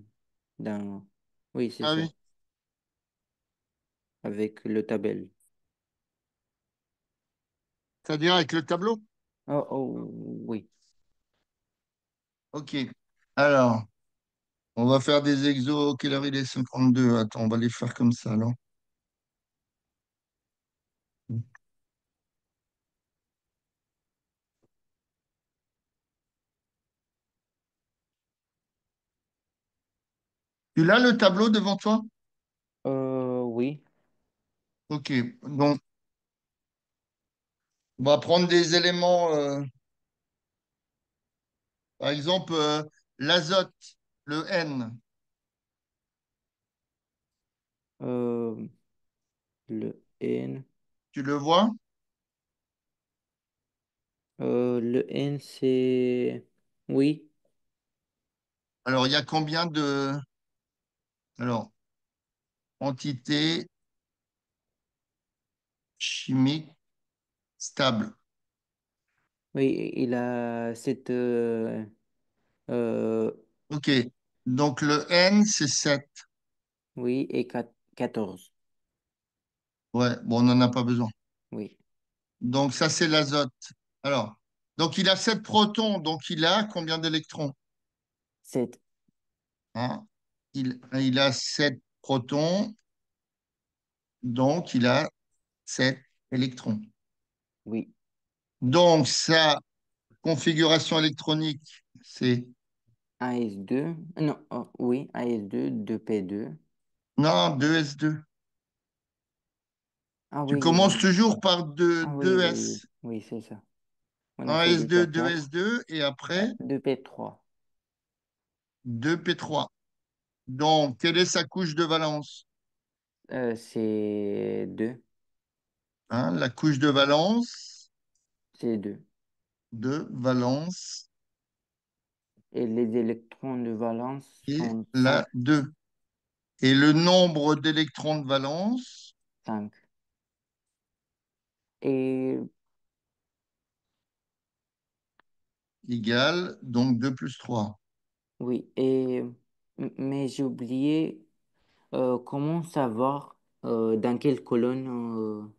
Speaker 1: Oui, c'est
Speaker 2: Ah
Speaker 1: ça,
Speaker 2: oui.
Speaker 1: avec le tabelle.
Speaker 2: C'est-à-dire avec le tableau?
Speaker 1: Oh, oh, oui.
Speaker 2: Ok. Alors, on va faire des exos. Quelle heure il est? 52. Attends, on va les faire comme ça, alors. Tu l'as le tableau devant toi?
Speaker 1: Oui,
Speaker 2: Ok. Donc, on va prendre des éléments, par exemple, l'azote, le N.
Speaker 1: euh, le N.
Speaker 2: Tu le vois?
Speaker 1: Le N, c'est, oui,
Speaker 2: Alors, il y a combien de... Alors, entité chimique stable.
Speaker 1: oui, il a cette, euh,
Speaker 2: Ok. Donc, le N, c'est 7.
Speaker 1: oui, et 14.
Speaker 2: Ouais, bon, on n'en a pas besoin.
Speaker 1: Oui,
Speaker 2: Donc, ça, c'est l'azote. Alors, donc il a 7 protons, donc il a combien d'électrons?
Speaker 1: 7.
Speaker 2: Hein? Il a 7 protons, donc il a 7 électrons.
Speaker 1: Oui,
Speaker 2: Donc, sa configuration électronique, c'est...
Speaker 1: AS2, non, oui, AS2, 2P2.
Speaker 2: Non, 2s2.
Speaker 1: Ah
Speaker 2: Tu
Speaker 1: oui,
Speaker 2: commences toujours par
Speaker 1: ah oui, oui,
Speaker 2: 2s.
Speaker 1: oui, oui, c'est ça. On a
Speaker 2: Un
Speaker 1: fait déjà
Speaker 2: s2,
Speaker 1: 4.
Speaker 2: 2s2, et après
Speaker 1: 2P3.
Speaker 2: 2p3. Donc, quelle est sa couche de valence?
Speaker 1: C'est 2.
Speaker 2: Hein, la couche de valence,
Speaker 1: C'est 2.
Speaker 2: de valence
Speaker 1: Et les électrons de valence
Speaker 2: est
Speaker 1: sont 5.
Speaker 2: la 2. Et le nombre d'électrons de valence,
Speaker 1: 5. Et
Speaker 2: égale donc 2 plus 3.
Speaker 1: Oui, mais j'ai oublié comment savoir dans quelle colonne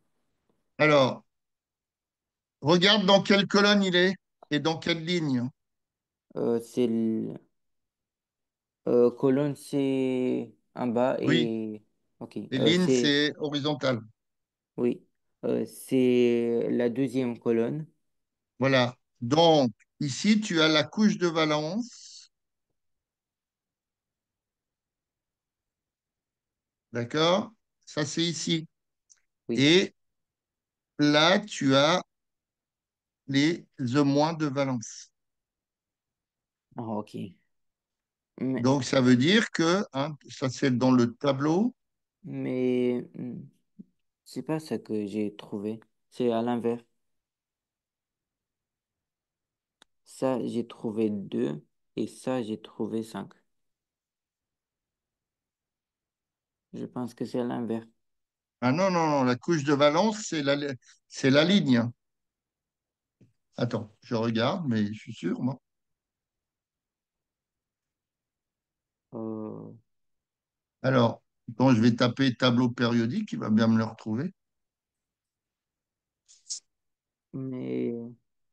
Speaker 2: Alors, regarde dans quelle colonne il est et dans quelle ligne.
Speaker 1: c'est colonne c'est en bas
Speaker 2: Oui,
Speaker 1: et ok
Speaker 2: les lignes,
Speaker 1: c'est
Speaker 2: c'est horizontal.
Speaker 1: oui c'est la deuxième colonne.
Speaker 2: Voilà. Donc, ici, tu as la couche de valence. D'accord? Ça, c'est ici.
Speaker 1: Oui.
Speaker 2: Et là, tu as les de valence.
Speaker 1: Ah, ok. Mais,
Speaker 2: Donc, ça veut dire que, hein, ça, c'est dans le tableau.
Speaker 1: mais c'est pas ça que j'ai trouvé. C'est à l'inverse. Ça, j'ai trouvé 2 et ça, j'ai trouvé 5. Je pense que c'est à l'inverse.
Speaker 2: Ah non, non, non, la couche de valence, c'est la ligne. Attends, je regarde, mais je suis sûr, moi.
Speaker 1: Euh,
Speaker 2: Alors, quand je vais taper tableau périodique, il va bien me le retrouver.
Speaker 1: mais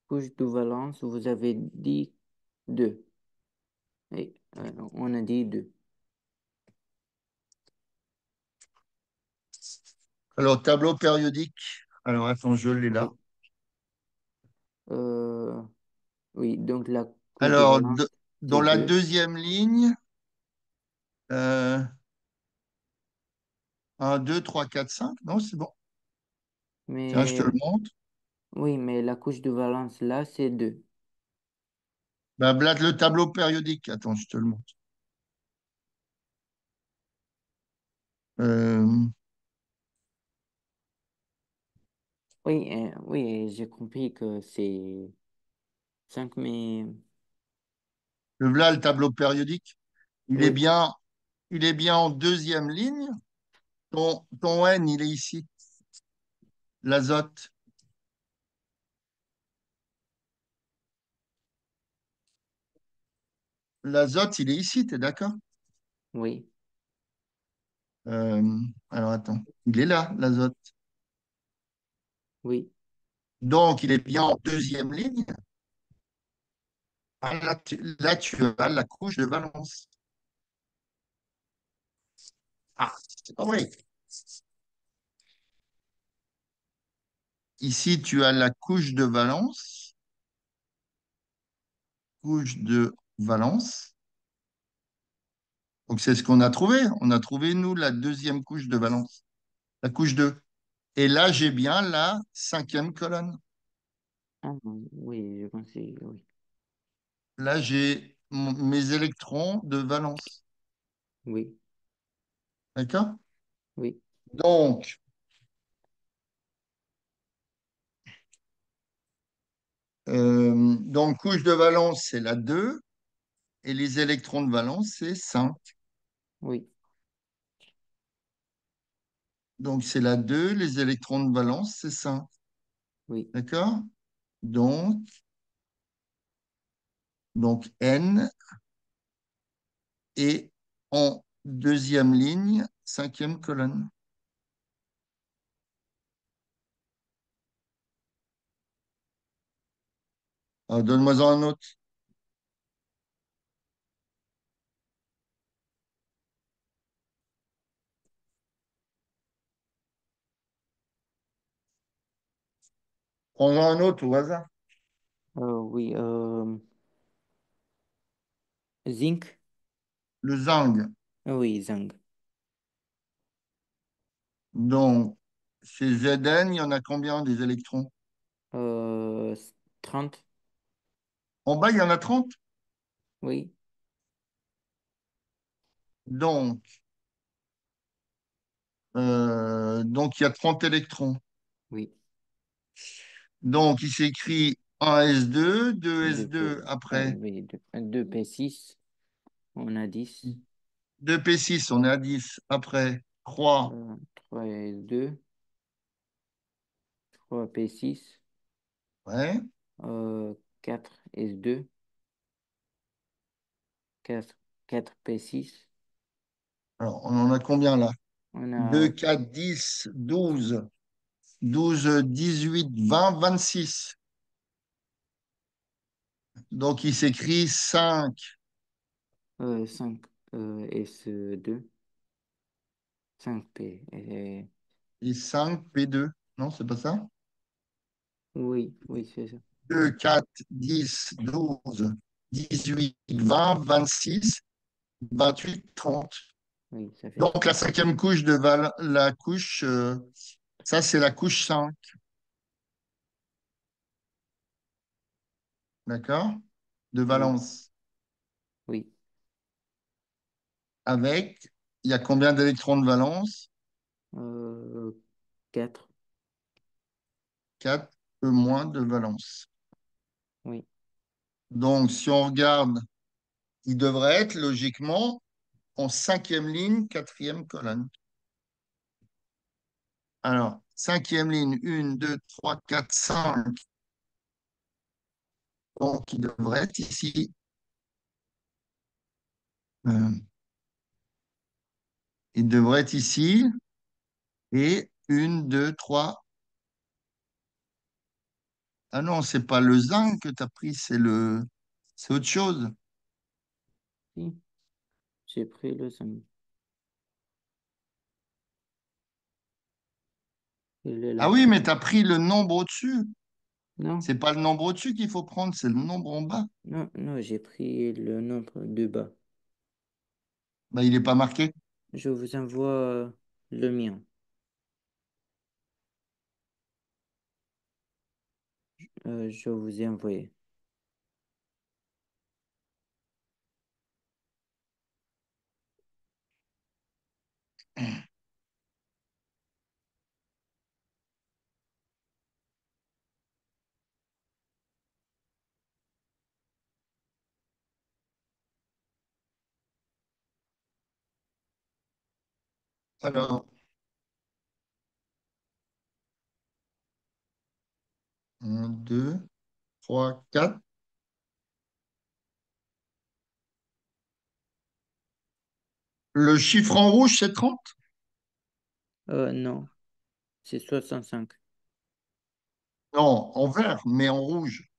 Speaker 1: couche de valence, vous avez dit 2. Oui, on a dit 2.
Speaker 2: Alors, tableau périodique. Alors, attends, je l'ai là.
Speaker 1: Oui. Euh, oui, donc la couche de
Speaker 2: Alors,
Speaker 1: valence,
Speaker 2: dans
Speaker 1: c'est
Speaker 2: la
Speaker 1: 2.
Speaker 2: deuxième ligne, euh, 1, 2, 3, 4, 5. Non, c'est bon. Tiens, je te le
Speaker 1: Mais
Speaker 2: montre.
Speaker 1: oui, mais la couche de valence là, c'est 2.
Speaker 2: Bah, là, le tableau périodique. Attends, je te le montre. Euh,
Speaker 1: Oui, oui, j'ai compris que c'est 5, mais
Speaker 2: là, le tableau périodique. Il est
Speaker 1: oui,
Speaker 2: bien, il est bien en deuxième ligne. Ton N, il est ici. L'azote. L'azote, il est ici, tu es d'accord?
Speaker 1: oui,
Speaker 2: Euh, alors, attends. Il est là, l'azote.
Speaker 1: oui,
Speaker 2: Donc, il est bien en deuxième ligne. Ah, là, tu as la couche de valence. Ah, c'est pas vrai. Ici, tu as la couche de valence. Couche de valence. Donc, c'est ce qu'on a trouvé. On a trouvé, nous, la deuxième couche de valence. La couche 2. Et là, j'ai bien la cinquième colonne.
Speaker 1: ah, oui, je pense que oui,
Speaker 2: Là, j'ai mes électrons de valence.
Speaker 1: oui,
Speaker 2: D'accord?
Speaker 1: oui,
Speaker 2: Donc, couche de valence, c'est la 2. Et les électrons de valence, c'est 5.
Speaker 1: oui,
Speaker 2: Donc, c'est la 2. Les électrons de valence, c'est 5.
Speaker 1: oui,
Speaker 2: D'accord? Donc, N est en deuxième ligne, cinquième colonne. Alors, donne-moi un autre. Prends un autre au hasard.
Speaker 1: oui, zinc,
Speaker 2: Le zinc.
Speaker 1: oui, zinc,
Speaker 2: Donc, chez Zn, il y en a combien des électrons?
Speaker 1: euh, 30,
Speaker 2: En bas, il y en a 30.
Speaker 1: oui,
Speaker 2: Donc, il y a 30 électrons.
Speaker 1: oui,
Speaker 2: Donc, il s'écrit 1s2,
Speaker 1: 2 P,
Speaker 2: 2s2 après.
Speaker 1: oui, 2 P6, on a 10,
Speaker 2: 2p6, on est à 10. Après, 3.
Speaker 1: 3 et 2, 3 P6,
Speaker 2: Ouais.
Speaker 1: 4 S2, 4 4P6.
Speaker 2: Alors, on en a combien là?
Speaker 1: On
Speaker 2: 2,
Speaker 1: a
Speaker 2: 4, 10, 12, 12, 18, 20, 26. Donc, il s'écrit 5
Speaker 1: 5 S2, 5P.
Speaker 2: et 5 P2. Non, c'est pas ça?
Speaker 1: Oui, oui, c'est ça.
Speaker 2: 2, 4, 10, 12, 18, 20, 26, 28, 30.
Speaker 1: Oui, ça fait
Speaker 2: Donc, la
Speaker 1: 30.
Speaker 2: cinquième couche la couche, ça, c'est la couche 5. D'accord? De
Speaker 1: Oui,
Speaker 2: valence.
Speaker 1: oui.
Speaker 2: Avec, il y a combien d'électrons de valence?
Speaker 1: Euh, 4.
Speaker 2: 4 moins de valence.
Speaker 1: Oui.
Speaker 2: Donc, si on regarde, il devrait être logiquement en cinquième ligne, quatrième colonne. Alors, cinquième ligne, 1, 2, 3, 4, 5. Donc, il devrait être ici. Euh, il devrait être ici. Et 1, 2, 3. Ah non, c'est pas le zinc que tu as pris, c'est autre chose.
Speaker 1: Si, j'ai pris le 5. Il est
Speaker 2: Ah
Speaker 1: là.
Speaker 2: oui, mais tu as pris le nombre au-dessus.
Speaker 1: Non,
Speaker 2: C'est pas le nombre au-dessus qu'il faut prendre, c'est le nombre en bas.
Speaker 1: non, non, j'ai pris le nombre de bas.
Speaker 2: Bah, il n'est pas marqué.
Speaker 1: Je vous envoie le mien. Je vous ai envoyé.
Speaker 2: Alors, 1, 2, 3, 4. Le chiffre en rouge, c'est 30.
Speaker 1: Non, c'est 65.
Speaker 2: Non, en vert, mais en rouge,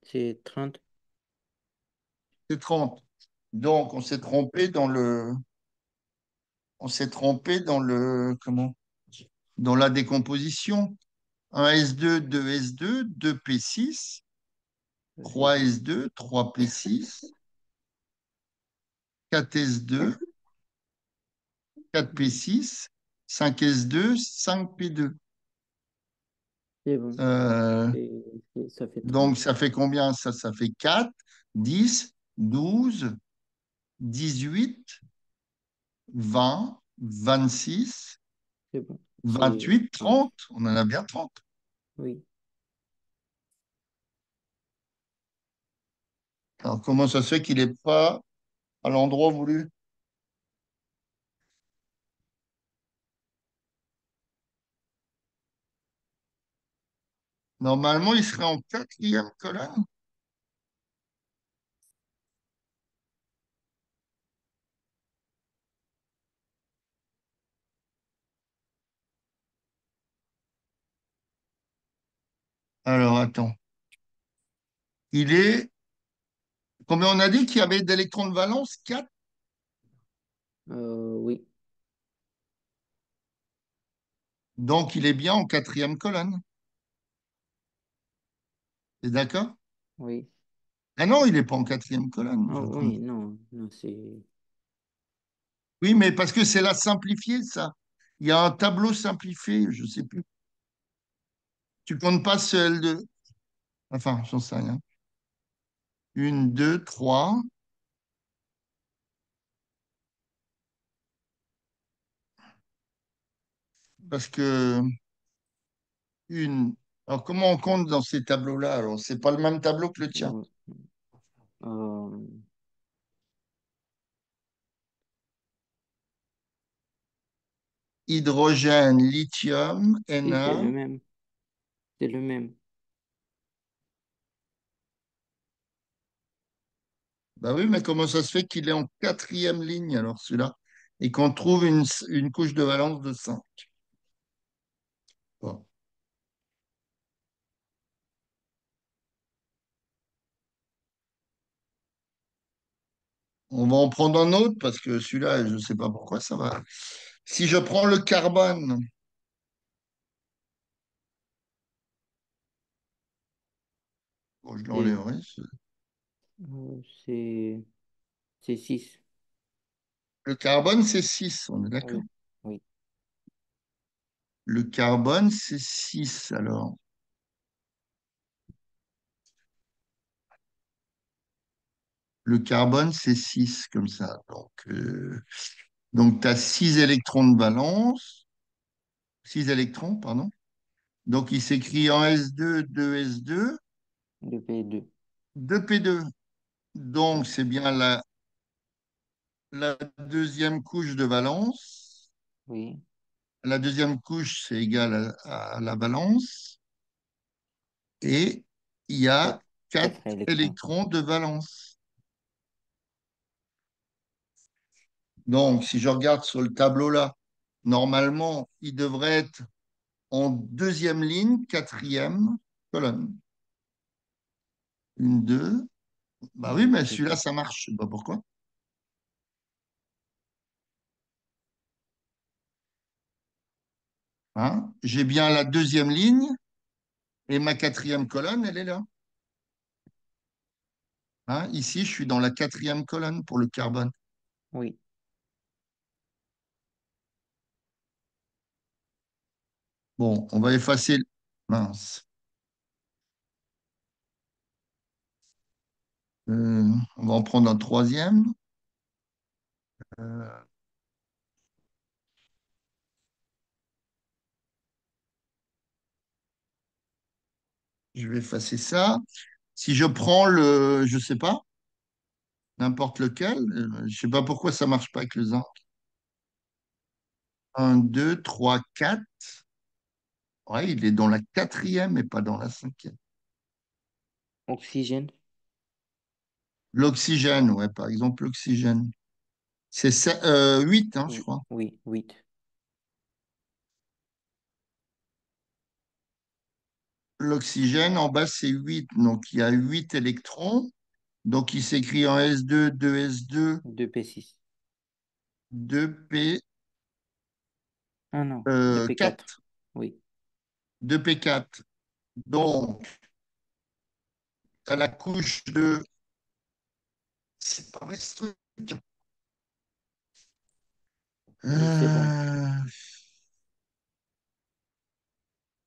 Speaker 1: C'est 30.
Speaker 2: c'est 30. Donc, comment? Dans la décomposition. Un S2, 2 S2, 2P6,
Speaker 1: J'ai
Speaker 2: 3
Speaker 1: dit.
Speaker 2: S2, 3P6, 4 S2, 4P6, 5 S2, 5P2.
Speaker 1: C'est bon.
Speaker 2: Euh,
Speaker 1: Ça fait 30.
Speaker 2: donc, ça fait combien ça? Ça fait 4, 10, 12, 18, 20, 26,
Speaker 1: C'est bon. C'est
Speaker 2: 28,
Speaker 1: 30.
Speaker 2: 30. On en a bien 30.
Speaker 1: Oui.
Speaker 2: Alors, comment ça se fait qu'il n'est pas à l'endroit voulu? Normalement, il serait en quatrième colonne. Alors, attends. Il est. Combien on a dit qu'il y avait d'électrons de valence? 4.
Speaker 1: Oui.
Speaker 2: Donc, il est bien en quatrième colonne. T'es d'accord?
Speaker 1: Oui.
Speaker 2: Ah non, il n'est pas en quatrième colonne. Je
Speaker 1: Oh,
Speaker 2: suis en train de-
Speaker 1: oui, non, non, c'est.
Speaker 2: Oui, mais parce que c'est la simplifiée, ça. Il y a un tableau simplifié, je ne sais plus. Tu comptes pas celle de. Enfin, j'en sais rien. 1, 2, 3. Parce que une. Alors, comment on compte dans ces tableaux-là? Alors, c'est pas le même tableau que le tien.
Speaker 1: Ouais. Euh,
Speaker 2: Hydrogène, lithium,
Speaker 1: si, c'est
Speaker 2: Na.
Speaker 1: le même. C'est le même.
Speaker 2: Bah oui, mais comment ça se fait qu'il est en quatrième ligne, alors celui-là, et qu'on trouve une couche de valence de 5? Bon. On va en prendre un autre parce que celui-là, je ne sais pas pourquoi ça va. Si je prends le carbone, bon, je
Speaker 1: C'est
Speaker 2: l'enlèverai.
Speaker 1: c'est c'est 6.
Speaker 2: Le carbone, c'est 6. On est d'accord.
Speaker 1: Oui, oui.
Speaker 2: Le carbone, c'est 6. Alors. Le carbone, c'est 6 comme ça. Donc tu as 6 électrons de valence, 6 électrons, pardon. Donc il s'écrit en S2, 2S2,
Speaker 1: 2p2.
Speaker 2: 2P2.
Speaker 1: Oui,
Speaker 2: Donc c'est bien la deuxième couche de valence.
Speaker 1: oui.
Speaker 2: La deuxième couche, c'est égal à la valence. Et il y a
Speaker 1: 4
Speaker 2: 4
Speaker 1: 4 électrons.
Speaker 2: électrons de valence. Donc si je regarde sur le tableau là, normalement, il devrait être en deuxième ligne, quatrième colonne. Une, deux. Bah oui,
Speaker 1: Oui,
Speaker 2: mais
Speaker 1: c'est
Speaker 2: celui-là,
Speaker 1: ça.
Speaker 2: ça marche. Je sais pas pourquoi. Hein? J'ai bien la deuxième ligne et ma quatrième colonne, elle est là. Hein? Ici, je suis dans la quatrième colonne pour le carbone.
Speaker 1: Oui.
Speaker 2: Bon, on va effacer. Mince. On va en prendre un troisième. Euh, je vais effacer ça. Si je prends je sais pas, n'importe lequel, je sais pas pourquoi ça marche pas avec le zinc. Un, deux, trois, quatre. Ouais, il est dans la quatrième et pas dans la cinquième.
Speaker 1: Oxygène.
Speaker 2: L'oxygène, ouais, par exemple, l'oxygène. C'est 8, hein, je
Speaker 1: Oui,
Speaker 2: crois.
Speaker 1: oui, 8.
Speaker 2: L'oxygène, en bas, c'est 8. Donc, il y a 8 électrons. Donc, il s'écrit en S2, 2S2,
Speaker 1: 2p6.
Speaker 2: 2P,
Speaker 1: Ah non, 2p4.
Speaker 2: 4.
Speaker 1: Oui,
Speaker 2: 2P4. Donc, à la couche de... C'est pas vrai, ce truc.
Speaker 1: oui, c'est bon.
Speaker 2: Euh,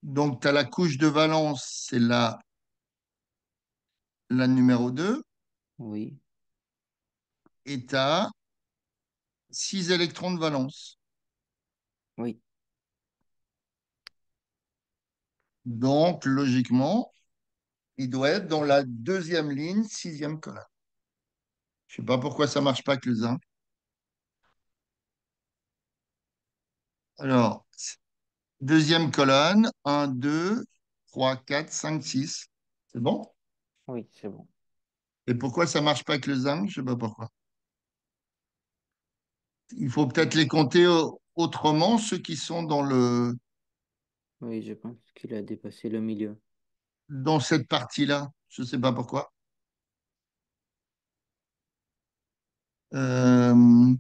Speaker 2: Donc, tu as la couche de valence, c'est la numéro 2.
Speaker 1: Oui,
Speaker 2: Et tu as 6 électrons de valence.
Speaker 1: oui.
Speaker 2: Donc, logiquement, il doit être dans la deuxième ligne, sixième colonne. Je sais pas pourquoi ça marche pas avec le zinc. Alors, deuxième colonne, un, 2, 3, 4, 5, 6. C'est bon?
Speaker 1: Oui, c'est bon.
Speaker 2: Et pourquoi ça marche pas avec le zinc? Je sais pas pourquoi. Il faut peut-être les compter autrement, ceux qui sont
Speaker 1: Oui, je pense qu'il a dépassé le milieu.
Speaker 2: dans cette partie-là. Je sais pas pourquoi. Euh,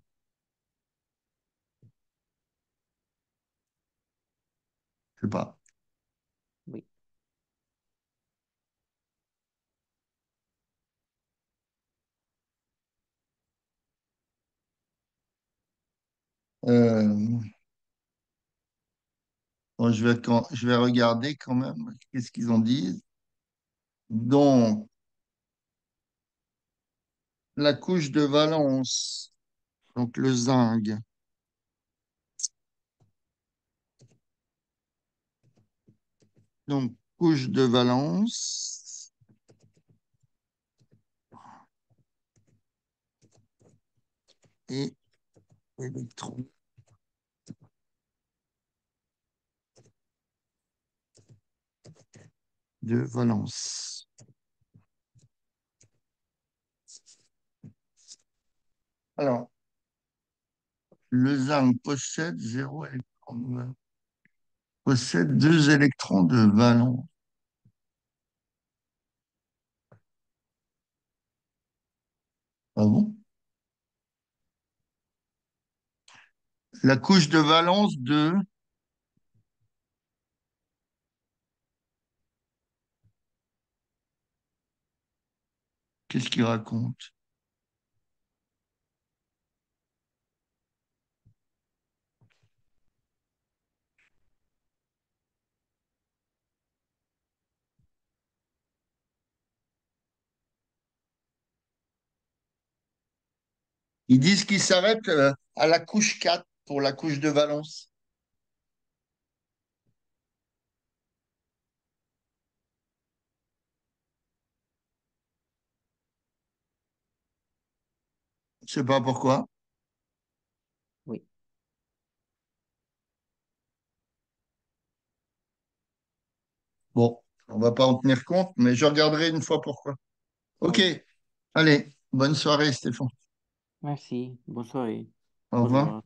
Speaker 2: je sais pas.
Speaker 1: Oui.
Speaker 2: Euh, bon, je vais regarder quand même. Qu'est-ce qu'ils en disent? Donc, la couche de valence, donc le zinc. Donc, couche de valence et électron de valence. Alors, le zinc possède 0 électron, possède 2 électrons de valence. Ah bon? La couche de valence de... Qu'est-ce qu'il raconte? Ils disent qu'ils s'arrêtent à la couche 4 pour la couche de valence. Je sais pas pourquoi.
Speaker 1: Oui,
Speaker 2: Bon, on va pas en tenir compte, mais je regarderai une fois pourquoi. Ok,
Speaker 1: oui.
Speaker 2: allez, bonne soirée Stéphane.
Speaker 1: Merci. Bonne soirée.
Speaker 2: Au
Speaker 1: Au
Speaker 2: revoir.
Speaker 1: revoir.